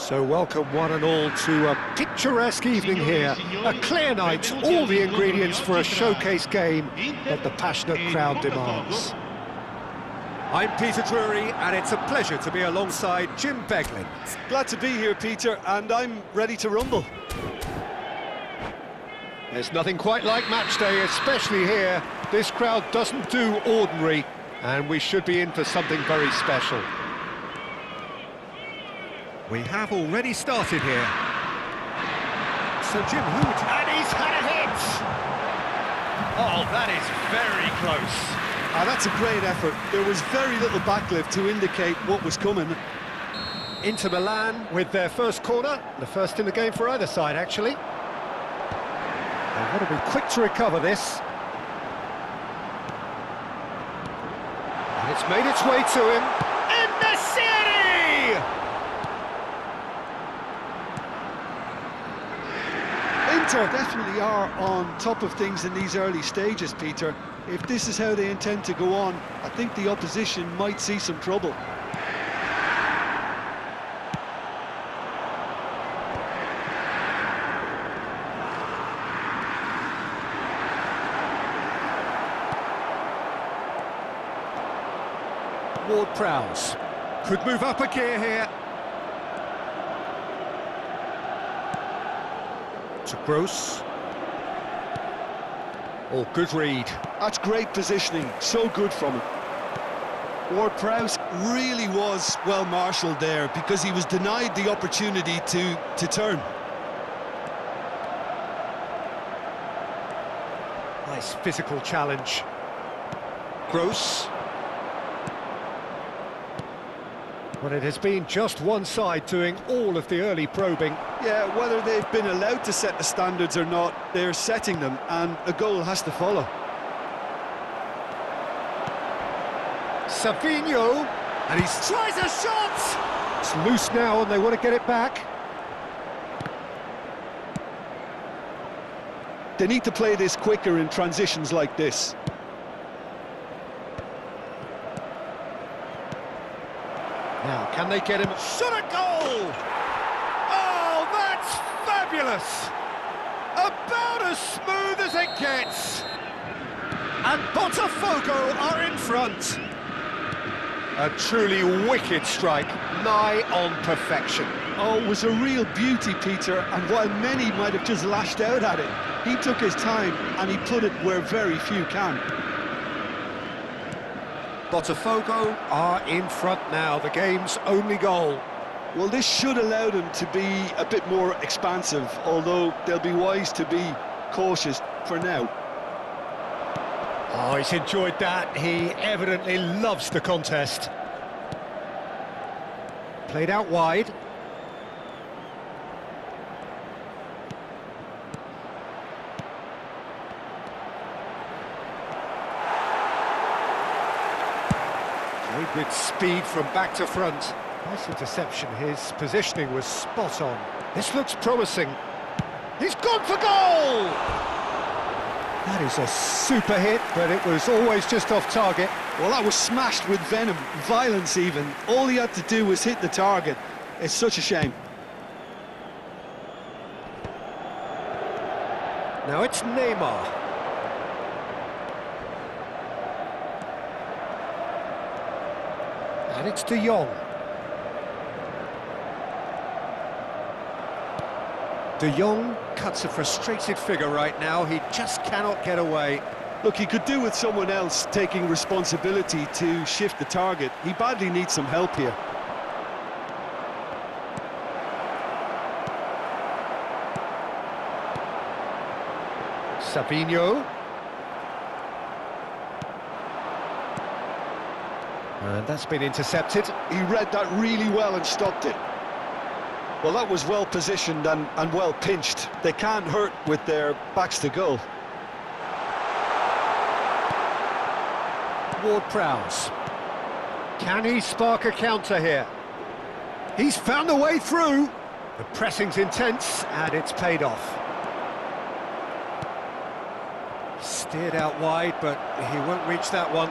So welcome one and all to a picturesque evening here, a clear night, all the ingredients for a showcase game that the passionate crowd demands. I'm Peter Drury, and it's a pleasure to be alongside Jim Beglin. Glad to be here, Peter, and I'm ready to rumble. There's nothing quite like match day, especially here. This crowd doesn't do ordinary, and we should be in for something very special. We have already started here. So Jim, who would... And he's had a hit! Oh, that is very close. That's a great effort. There was very little backlift to indicate what was coming. Inter Milan with their first corner, the first in the game for either side, actually. They want to be quick to recover this. And it's made its way to him. In the city! Inter definitely are on top of things in these early stages, Peter. If this is how they intend to go on, I think the opposition might see some trouble. Ward-Prowse could move up a gear here. To Gross. Oh, good read. That's great positioning, so good from him. Ward-Prowse really was well marshalled there because he was denied the opportunity to turn. Nice physical challenge. Gross. Well, it has been just one side doing all of the early probing. Yeah, whether they've been allowed to set the standards or not, they're setting them, and a goal has to follow. Savinho, and he tries a shot! It's loose now, and they want to get it back. They need to play this quicker in transitions like this. Now, can they get him? Shot a goal! Oh, that's fabulous! About as smooth as it gets! And Botafogo are in front. A truly wicked strike, nigh on perfection. Oh, it was a real beauty, Peter, and while many might have just lashed out at it, he took his time and he put it where very few can. Botafogo are in front now, the game's only goal. Well, this should allow them to be a bit more expansive, although they'll be wise to be cautious for now. Oh, he's enjoyed that. He evidently loves the contest. Played out wide. Played with speed from back to front. Nice interception. His positioning was spot on. This looks promising. He's gone for goal! That is a super hit, but it was always just off target. Well, that was smashed with venom, violence even. All he had to do was hit the target. It's such a shame. Now it's Neymar. And it's De Jong. De Jong cuts a frustrated figure right now. He just cannot get away. Look, he could do with someone else taking responsibility to shift the target. He badly needs some help here. Savinho. And that's been intercepted. He read that really well and stopped it. Well, that was well positioned and well pinched. They can't hurt with their backs to goal. Ward-Prowse. Can he spark a counter here? He's found a way through. The pressing's intense, and it's paid off. Steered out wide, but he won't reach that one.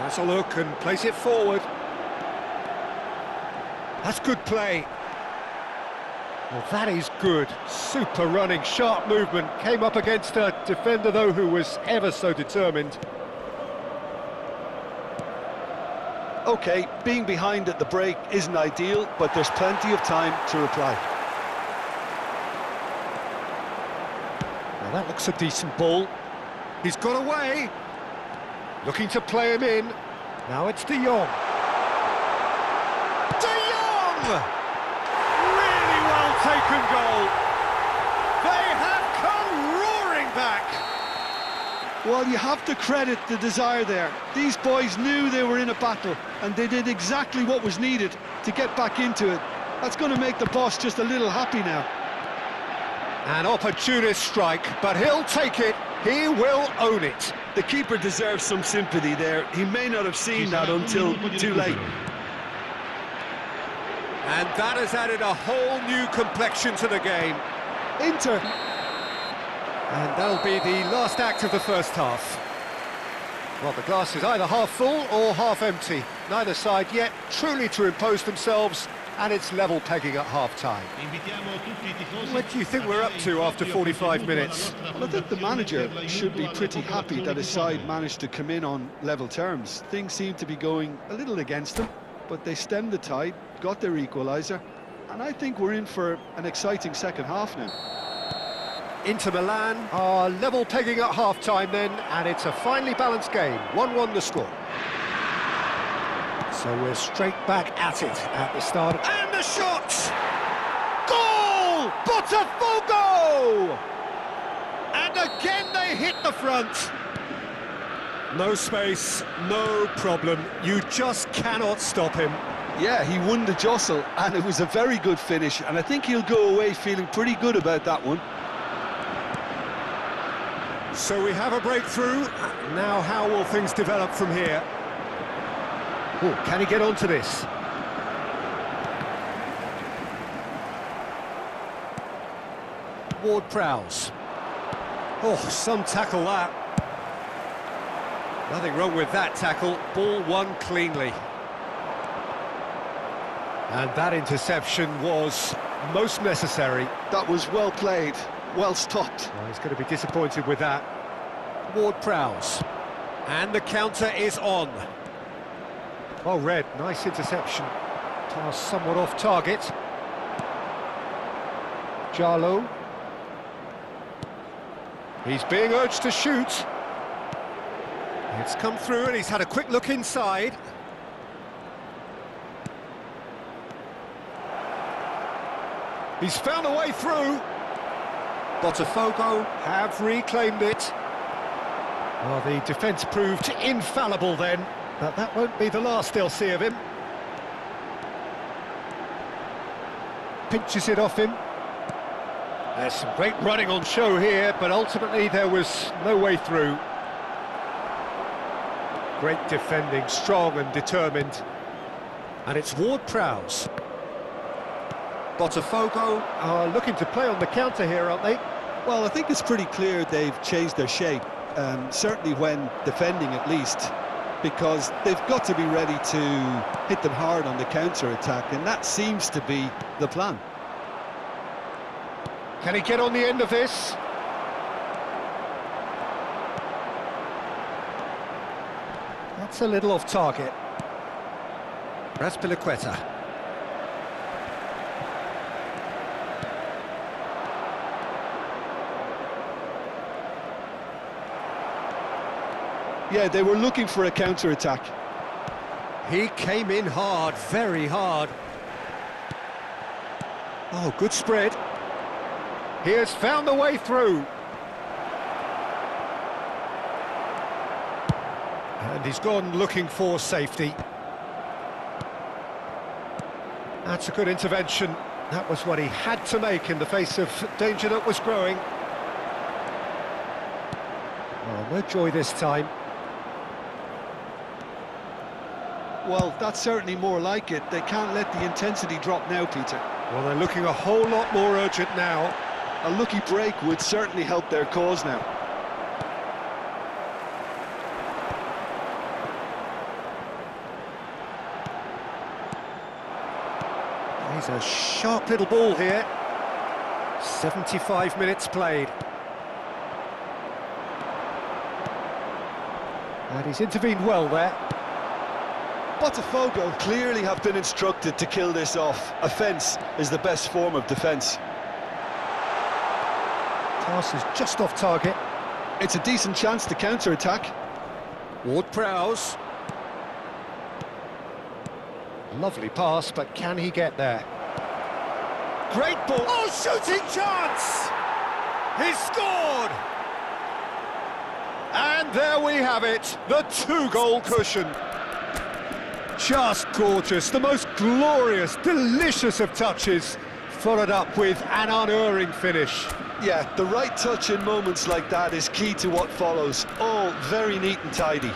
Has a look and plays it forward. That's good play. Well, that is good. Super running, sharp movement. Came up against a defender, though, who was ever so determined. OK, being behind at the break isn't ideal, but there's plenty of time to reply. Well, that looks a decent ball. He's got away. Looking to play him in. Now it's De Jong. De Jong! Really well taken goal. They have come roaring back. Well, you have to credit the desire there. These boys knew they were in a battle, and they did exactly what was needed to get back into it. That's going to make the boss just a little happy now. An opportunist strike, but he'll take it. He will own it. The keeper deserves some sympathy there. He may not have seen that until too late. And that has added a whole new complexion to the game. Inter. And that'll be the last act of the first half. Well, the glass is either half full or half empty. Neither side yet truly to impose themselves, and it's level pegging at half-time. What do you think we're up to after 45 minutes? Well, I think the manager should be pretty happy that his side managed to come in on level terms. Things seem to be going a little against them, but they stemmed the tide, got their equaliser, and I think we're in for an exciting second half now. Inter Milan are level pegging at half-time then, and it's a finely balanced game. 1-1 the score. So we're straight back at it at the start. And the shot! Goal! Botafogo! And again they hit the front. No space, no problem. You just cannot stop him. Yeah, he won the jostle, and it was a very good finish, and I think he'll go away feeling pretty good about that one. So we have a breakthrough. Now how will things develop from here? Oh, can he get onto this? Ward-Prowse. Oh, some tackle that. Nothing wrong with that tackle. Ball won cleanly. And that interception was most necessary. That was well played, well stopped. Well, he's going to be disappointed with that. Ward-Prowse. And the counter is on. Oh, Red, nice interception. Pass somewhat off target. Jarlo. He's being urged to shoot. It's come through and he's had a quick look inside. He's found a way through. Botafogo have reclaimed it. Well, the defence proved infallible then, but that won't be the last they'll see of him. Pinches it off him. There's some great running on show here, but ultimately there was no way through. Great defending, strong and determined. And it's Ward-Prowse. Botafogo are looking to play on the counter here, aren't they? Well, I think it's pretty clear they've changed their shape, certainly when defending at least, because they've got to be ready to hit them hard on the counter-attack, and that seems to be the plan. Can he get on the end of this? That's a little off target. Raspilicueta. Yeah, they were looking for a counter-attack. He came in hard, very hard. Oh, good spread. He has found the way through. And he's gone looking for safety. That's a good intervention. That was what he had to make in the face of danger that was growing. Oh, no joy this time. Well, that's certainly more like it. They can't let the intensity drop now, Peter. Well, they're looking a whole lot more urgent now. A lucky break would certainly help their cause now. There's a sharp little ball here. 75 minutes played. And he's intervened well there. Botafogo clearly have been instructed to kill this off. Offence is the best form of defence. Pass is just off target. It's a decent chance to counter-attack. Ward-Prowse. Lovely pass, but can he get there? Great ball. Oh, shooting chance! He's scored! And there we have it, the two-goal cushion. Just gorgeous, the most glorious, delicious of touches, followed up with an unerring finish. Yeah, the right touch in moments like that is key to what follows. All very neat and tidy.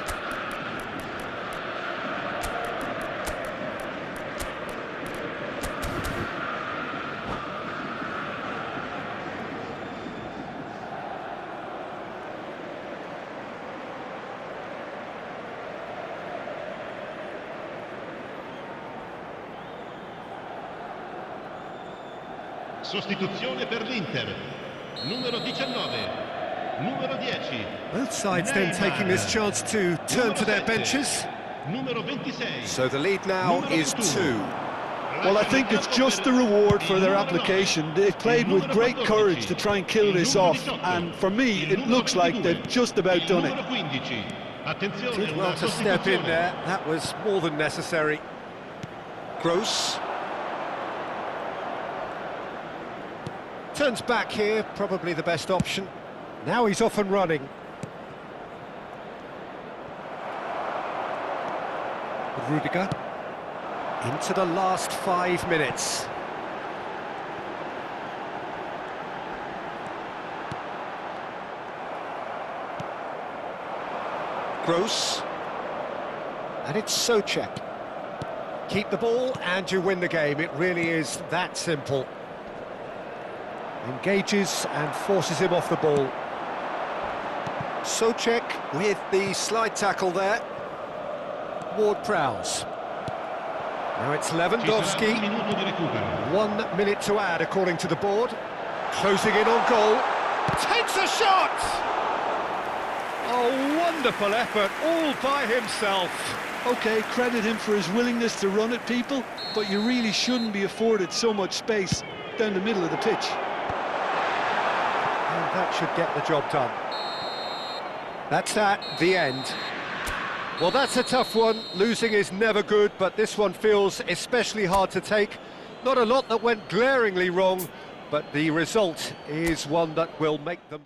Sostituzione per l'Inter. Numero 19. Numero 10. Both sides then taking this chance to turn to their benches. Numero 26. So the lead now is 2. Well, I think it's just the reward for their application. They've played with great courage to try and kill this off, and for me, it looks like they've just about done it. Did well to step in there, that was more than necessary. Gross. Turns back here, probably the best option. Now he's off and running. Rudiger. Into the last 5 minutes. Gross. And it's Souček. Keep the ball and you win the game. It really is that simple. Engages and forces him off the ball. Souček with the slide tackle there. Ward-Prowse. Now it's Lewandowski. 1 minute to add according to the board. Closing in on goal. Takes a shot! A wonderful effort all by himself. OK, credit him for his willingness to run at people, but you really shouldn't be afforded so much space down the middle of the pitch. And that should get the job done. That's that, the end. Well, that's a tough one. Losing is never good, but this one feels especially hard to take. Not a lot that went glaringly wrong, but the result is one that will make them...